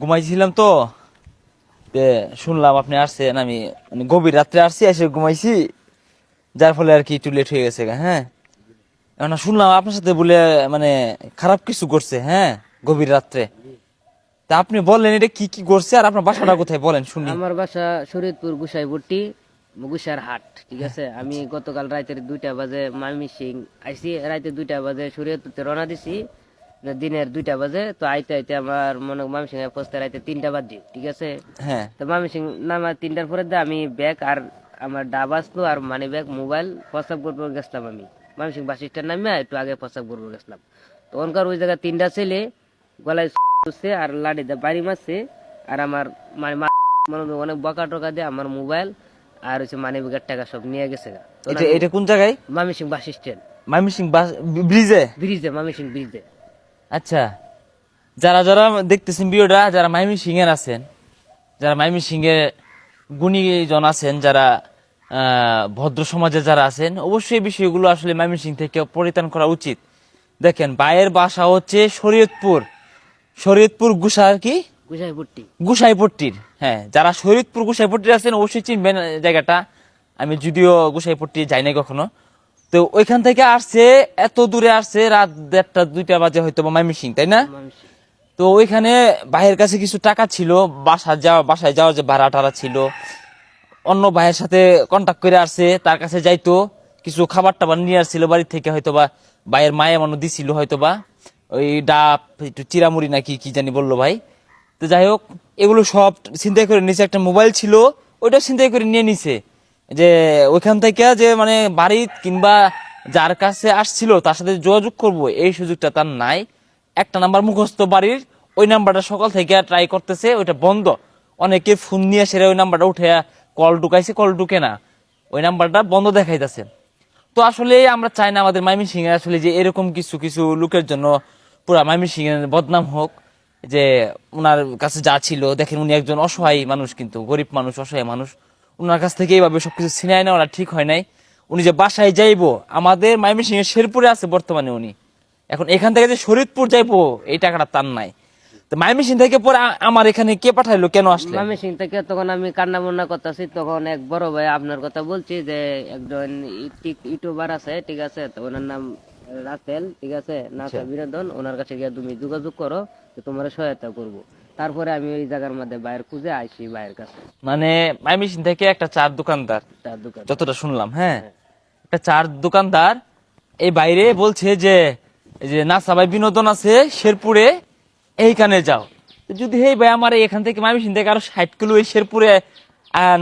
ঘুমাইছিলাম তো শুনলাম আপনি আসছেন, আমি গভীর রাত্রে আসছি, এসে ঘুমাইছি, যার ফলে আর কি একটু লেট হয়ে গেছে। হ্যাঁ, এখন শুনলাম আপনার সাথে বলে মানে খারাপ কিছু করছে। হ্যাঁ, গভীর রাত্রে। তা আপনি বললেন এটা কি কি করছে, আর আপনার বাসাটা কোথায় বলেন শুনি। আমার বাসা শরীয়তপুর গুসাইপট্টি গুসার হাট, ঠিক আছে। আমি গতকাল রাতের 2টা বাজে ময়মনসিং আইসি, রাতে 2টা বাজে শরীয়তপুরতে রওনা দিছি, দিনের 2টা বাজে। তো আইতে আইতে আমার মনে ময়মনসিং এ পৌঁছতে রাতে 3টা বাজে, ঠিক আছে। হ্যাঁ, তো ময়মনসিং নামা 3টার পরে আমি ব্যাগ আর আমার ডাব আসলো আর মানি ব্যাগ মোবাইল প্রস্তাব করবো গেছিলাম। আমি ময়মনসিং বাস স্ট্যান্ড নামে একটু আগে প্রস্তাব করবো গেছিলাম। তো ওনকার ওই জায়গায় 3টা ছেলে গলায় আর লাঠি দিয়ে বাড়ি মারছে, আর আমার মানে অনেক বকা টকা দিয়ে আমার মোবাইল আর হচ্ছে মানি ব্যাগের টাকা সব নিয়ে গেছে। এটা কোন জায়গায়? ময়মনসিং বাস স্ট্যান্ড, ময়মনসিং বাস ব্রিজে। ময়মনসিং ব্রিজে। আচ্ছা, যারা যারা দেখতেছেন ভিডিওটা, যারা ময়মনসিং এর আছেন, যারা ময়মনসিং এর গুণীজন আছেন, যারা ভদ্র সমাজে যারা আছেন, অবশ্যই এই বিষয়গুলো আসলে ময়মনসিং থেকে পরিত্রাণ করা উচিত। দেখেন, ভাইয়ের বাসা হচ্ছে শরীয়তপুর গুসার কি গুসাইপট্টির। হ্যাঁ, যারা শরীয়তপুর গুসাইপট্টির আছেন অবশ্যই চিনবেন জায়গাটা। আমি যদিও গুসাইপট্টি যাই নাই কখনো। তো ওইখান থেকে আসছে, এত দূরে আসছে, রাত 1টা 2টা বাজে হয়তো বা ময়মনসিং, তাই না? তো ওইখানে ভাইয়ের কাছে কিছু টাকা ছিল, বাসায় যাওয়ার যে ভাড়া টাড়া ছিল, অন্য ভাইয়ের সাথে কন্ট্যাক্ট করে আসছে, তার কাছে যাইতো, কিছু খাবার টাবার নিয়ে আসছিল বাড়ি থেকে, হয়তোবা ভাইয়ের মায়ে মনে দিছিল, হয়তোবা ওই ডাব একটু চিরামুড়ি নাকি কি জানি বললো ভাই। তো যাই হোক, এগুলো সব ছিনতাই করে নিছে। একটা মোবাইল ছিল, ওইটা ছিনতাই করে নিয়ে নিছে। যে ওইখান থেকে যে মানে বাড়ি কিংবা যার কাছে আসছিল তার সাথে যোগাযোগ করব, এই সুযোগটা তার নাই। একটা নাম্বার মুখস্থ বাড়ির, ওই নাম্বারটা সকাল থেকে ট্রাই করতেছে, ওইটা বন্ধ। অনেকে ফোন নিয়ে সেরে ওই নাম্বারটা উঠে কল ঢুকাইছে, কল ঢুকে না, ওই নাম্বারটা বন্ধ দেখাইতেছে। তো আসলে আমরা চাই না আমাদের ময়মনসিং এ আসলে যে এরকম কিছু কিছু লোকের জন্য পুরা ময়মনসিং এর বদনাম হোক। যে ওনার কাছে যা ছিল, দেখেন উনি একজন অসহায় মানুষ, কিন্তু গরিব মানুষ, অসহায় মানুষ, ওনার কাছ থেকে এইভাবে সবকিছু ছিনাই নেওয়া ঠিক হয় নাই। উনি যে বাসায় যাইবো, আমাদের ময়মনসিং এর শেরপুরে আছে বর্তমানে উনি, এখন এখান থেকে যে শরীয়তপুর যাইবো এই টাকাটা তার নাই। তো ময়মনসিং থেকে পরে আমার এখানে কে পাঠাইলো, কেন আসলে? ময়মনসিং থেকে তখন আমি কান্না বন্না করতেছি, তখন এক বড় ভাই আপনার কথা বলছি, যে একজন ইউটিউবার আছে, ঠিক আছে, তো ওনার নাম রাসেল, ঠিক আছে, নাসা বিনোদন, ওনার কাছে গিয়ে তুমি যোগাযোগ করো, তো তোমার সহায়তা করব। তারপরে আমি ওই জায়গার মধ্যে বাইরে খুঁজে আইসি ভাইয়ের কাছে। মানে ময়মনসিং থেকে একটা চার দোকানদার, যতটা শুনলাম, হ্যাঁ, একটা চার দোকানদার এই বাইরে বলছে যে নাসা ভাই বিনোদন আছে শেরপুরে, এইখানে যাও। যদি হেই ভাই আমার এখান থেকে ময়মনসিং থেকে আরো 60 কিলো এই শেরপুরে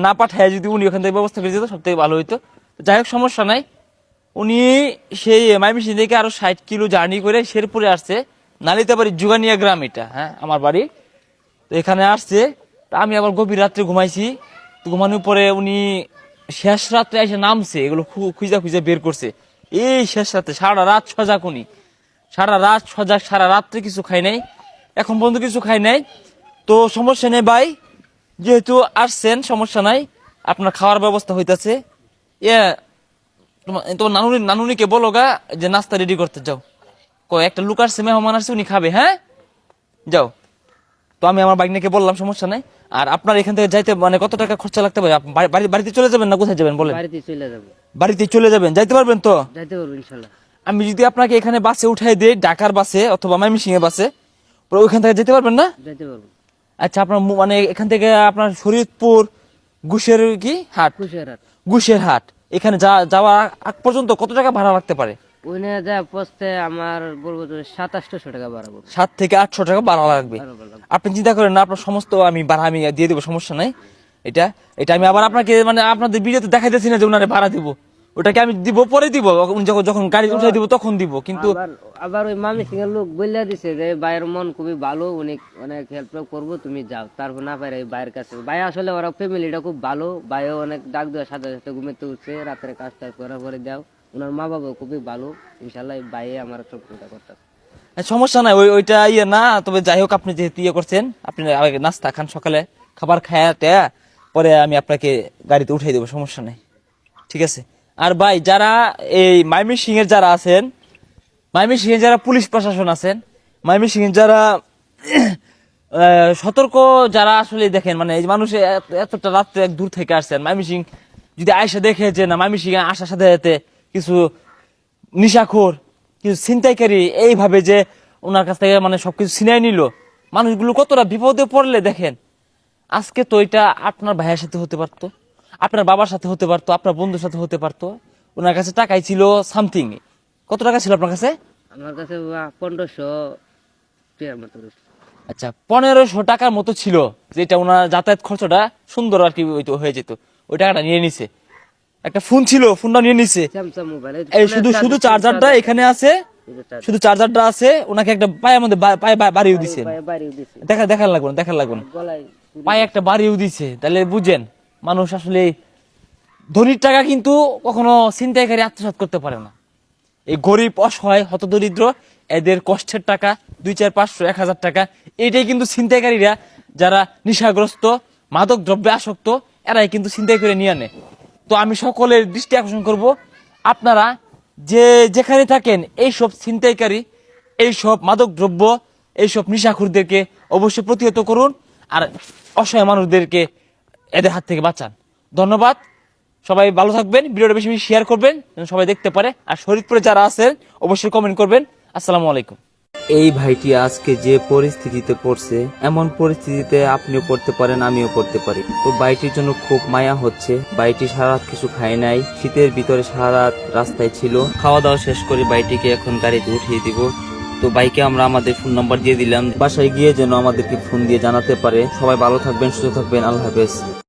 না পাঠায় যদি উনি ওখান থেকে ব্যবস্থা করে দিত, সব থেকে ভালো হইতো। যাই হোক, সমস্যা নাই। উনি সেই ময়মনসিং থেকে আরো 60 কিলো জার্নি করে শেরপুরে আসছে, নালিতাবাড়ি জুগানিয়া গ্রাম, এটা হ্যাঁ আমার বাড়ি। তো এখানে আসছে, তা আমি আবার গভীর রাত্রে ঘুমাইছি। তো ঘুমানোর পরে উনি শেষ রাত্রে এসে নামছে, এগুলো খুঁজা খুঁজা বের করছে। এই শেষ রাতে সারা রাত সজাগ উনি, সারা রাত সজাগ, সারা রাত্রে কিছু খাই নাই, এখন পর্যন্ত কিছু খাই নাই। তো সমস্যা নেই ভাই, যেহেতু আসছেন সমস্যা নাই, আপনার খাওয়ার ব্যবস্থা হইতাছে। তোমার নানুনিকে বলো গা যে নাস্তা রেডি করতে যাও, একটা লোক আসছে, মেহমান আসছে, উনি খাবে। হ্যাঁ, যাও। তো আমি আমার বাইকনিকে বললাম সমস্যা নাই। আর আপনার এখান থেকে যাইতে মানে কত টাকা খরচা লাগতে পারে? বাড়িতে চলে যাবেন না কোথায় যাবেন বলেন? বাড়িতে চলে যাবেন, যাইতে পারবেন তো? যাইতে পারবো ইনশাআল্লাহ। আমি যদি আপনাকে এখানে বাসে উঠাই দিই, ঢাকার বাসে অথবা ময়মনসিং এর বাসে, ওইখান থেকে যেতে পারবেন না? যাইতে পারবো। আচ্ছা, আপনার মানে এখান থেকে আপনার শরীয়তপুর গুসের কি হাট, গুসের হাট, এখানে যাওয়া আগ পর্যন্ত কত টাকা ভাড়া লাগতে পারে? ওইখানে যা পৌঁছতে আমার বলবো 700-800 টাকা ভাড়া পড়বে। 7 থেকে 800 টাকা ভাড়া লাগবে। আপনি চিন্তা করেন না, আপনার সমস্ত আমি ভাড়া আমি দিয়ে দেবো, সমস্যা নাই। এটা এটা আমি আবার আপনাকে মানে আপনাদের ভিডিওতে দেখাইতেছি না যে উনারে ভাড়া দিব, ওটাকে আমি দিব পরে দিব, যখন গাড়ি উঠাই দিব তখন দিব। কিন্তু আবার ওই ময়মনসিং এর লোক বললে দিছে যে ভাইয়ের মন খুবই ভালো, অনেক অনেক হেল্প করবো, তুমি যাও। তারপর না পারে ভাইয়ের কাছে, ভাই আসলে ওরা ফ্যামিলিটা খুব ভালো, ভাইও অনেক ডাক দেওয়ার সাথে সাথে ঘুমেতে উঠছে, রাত্রে কাজ টাজ করার পরে যাও। ওনার মা বাবা খুবই ভালো, ইনশাল্লাহ ভাই আমার সব চিন্তা করতেছে। সমস্যা নাই, ওইটা ইয়ে না। তবে যাই হোক, আপনি যেহেতু ইয়ে করছেন, আপনি আগে নাস্তা খান, সকালে খাবার খায়া পরে আমি আপনাকে গাড়িতে উঠাই দেবো, সমস্যা নেই, ঠিক আছে? আর ভাই যারা এই ময়মনসিংহ এর যারা আছেন, ময়মনসিংহ এর যারা পুলিশ প্রশাসন আছেন, ময়মনসিংহ এর যারা সতর্ক যারা আসলে দেখেন, মানে এই মানুষ এতটা রাত্রে এক দূর থেকে আসছেন, ময়মনসিংহ যদি আয়সা দেখে যে না ময়মনসিংহ আসার সাথে সাথে কিছু নিশাখোর, কিছু ছিনতাইকারী এইভাবে যে ওনার কাছ থেকে মানে সবকিছু ছিনাই নিল, মানুষগুলো কতটা বিপদে পড়লে দেখেন। আজকে তো এটা আপনার ভাইয়ের সাথে হতে পারতো, আপনার বাবার সাথে হতে পারতো, আপনার বন্ধুর সাথে হতে পারতো। ওনার কাছে টাকাই ছিল সামথিং। কত টাকা ছিল আপনার কাছে? আমার কাছে 1500 টাকার মতো রয়েছে। আচ্ছা, 1500 টাকার মতো ছিল, যেটা ওনার যাতায়াত খরচটা সুন্দর আর কি হয়ে যেত। ওই টাকাটা নিয়ে নিছে। একটা ফোন ছিল, ফোনটা নিয়ে নিছে। স্যামসাং মোবাইল, এই শুধু চার্জারটা এখানে আছে, শুধু চার্জারটা আছে। ওনাকে একটা পায়ের মধ্যে পায়ে বাড়িও দিছে। বাড়িও দিছে, দেখার লাগবে না। গলায় পায়ে একটা বাড়িও দিছে। তাহলে বুঝেন মানুষ আসলে ধনীর টাকা কিন্তু কখনো ছিনতাইকারী আত্মসাৎ করতে পারে না। এই গরিব অসহায় হতদরিদ্র এদের কষ্টের টাকা 2, 4, 500, 1000 টাকা, এইটাই কিন্তু ছিনতাইকারীরা যারা নেশাগ্রস্ত, মাদক দ্রব্যে আসক্ত, এরাই কিন্তু ছিনতাই করে নিয়ে আনে। তো আমি সকলের দৃষ্টি আকর্ষণ করব, আপনারা যে যেখানে থাকেন এইসব ছিনতাইকারী, এইসব মাদক দ্রব্য, এইসব নেশাখোরদেরকে অবশ্যই প্রতিহত করুন, আর অসহায় মানুষদেরকে এদের হাত থেকে বাঁচান। ধন্যবাদ। সবাই ভালো থাকবেন, ভিডিওটা বেশি বেশি শেয়ার করবেন যেন সবাই দেখতে পারে। আর শরীয়তপুরে যারা আছেন অবশ্যই কমেন্ট করবেন। আসসালামু আলাইকুম। এই ভাইটি আজকে যে পরিস্থিতিতে পড়ছে, এমন পরিস্থিতিতে আপনিও পড়তে পারেন, আমিও পড়তে পারি। তো ভাইটির জন্য খুব মায়া হচ্ছে। ভাইটি সারা রাত কিছু খায় নাই, শীতের ভিতরে সারা রাত রাস্তায় ছিল। খাওয়া দাওয়া শেষ করে ভাইটিকে এখন গাড়িতে উঠিয়ে দিব। তো ভাইকে আমরা আমাদের ফোন নাম্বার দিয়ে দিলাম, বাসায় গিয়ে যেন আমাদেরকে ফোন দিয়ে জানাতে পারে। সবাই ভালো থাকবেন, সুস্থ থাকবেন, আল্লাহ হাফেজ।